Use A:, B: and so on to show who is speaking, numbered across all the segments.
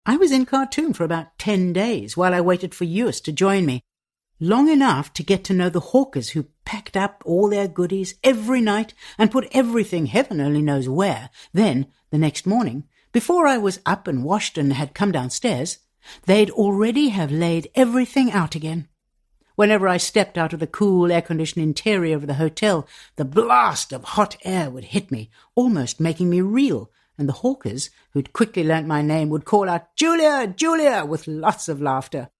A: I was in Khartoum for about 10 days while I waited for Ewis to join me, long enough to get to know the hawkers who packed up all their goodies every night and put everything heaven only knows where. Then, the next morning, before I was up and washed and had come downstairs, they'd already have laid everything out again. Whenever I stepped out of the cool air-conditioned interior of the hotel, the blast of hot air would hit me, almost making me reel, and the hawkers, who'd quickly learnt my name, would call out, "Julia, Julia," with lots of laughter.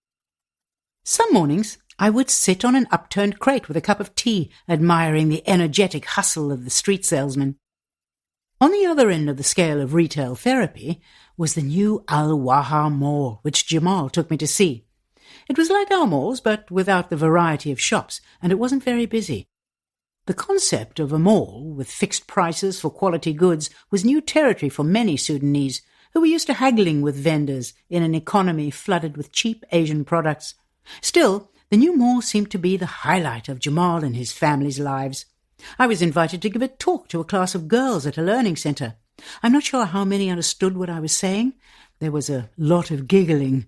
A: Some mornings I would sit on an upturned crate with a cup of tea, admiring the energetic hustle of the street salesman. On the other end of the scale of retail therapy was the new Al-Waha Mall, which Jamal took me to see. It was like our malls, but without the variety of shops, and it wasn't very busy. The concept of a mall with fixed prices for quality goods was new territory for many Sudanese, who were used to haggling with vendors in an economy flooded with cheap Asian products. Still, the new mall seemed to be the highlight of Jamal and his family's lives. I was invited to give a talk to a class of girls at a learning centre. I'm not sure how many understood what I was saying. There was a lot of giggling.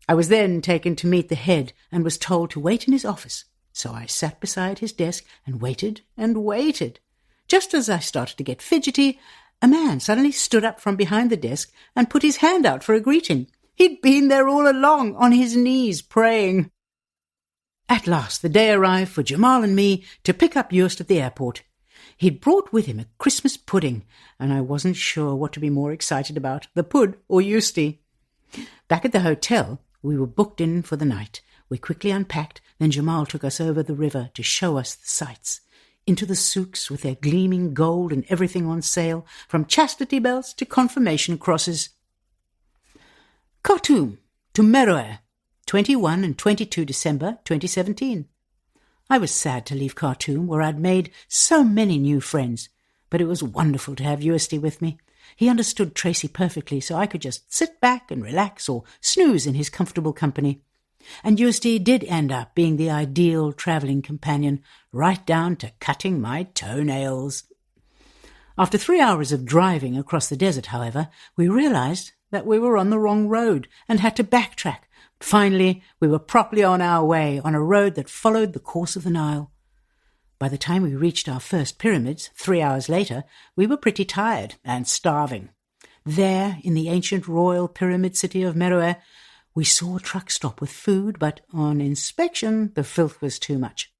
A: I was then taken to meet the head and was told to wait in his office. So I sat beside his desk and waited and waited. Just as I started to get fidgety, a man suddenly stood up from behind the desk and put his hand out for a greeting. He'd been there all along, on his knees, praying. At last the day arrived for Jamal and me to pick up Joost at the airport. He'd brought with him a Christmas pudding, and I wasn't sure what to be more excited about, the pud or Joostie. Back at the hotel, we were booked in for the night. We quickly unpacked, then Jamal took us over the river to show us the sights, into the souks with their gleaming gold and everything on sale, from chastity belts to confirmation crosses. Khartoum to Memoir, 21 and 22 December 2017. I was sad to leave Khartoum, where I'd made so many new friends, but it was wonderful to have Joostie with me. He understood Tracy perfectly, so I could just sit back and relax or snooze in his comfortable company. And Joostie did end up being the ideal travelling companion, right down to cutting my toenails. After 3 hours of driving across the desert, however, we realised that we were on the wrong road and had to backtrack. Finally, we were properly on our way on a road that followed the course of the Nile. By the time we reached our first pyramids, 3 hours later, we were pretty tired and starving. There, in the ancient royal pyramid city of Meroe, we saw a truck stop with food, but on inspection, the filth was too much.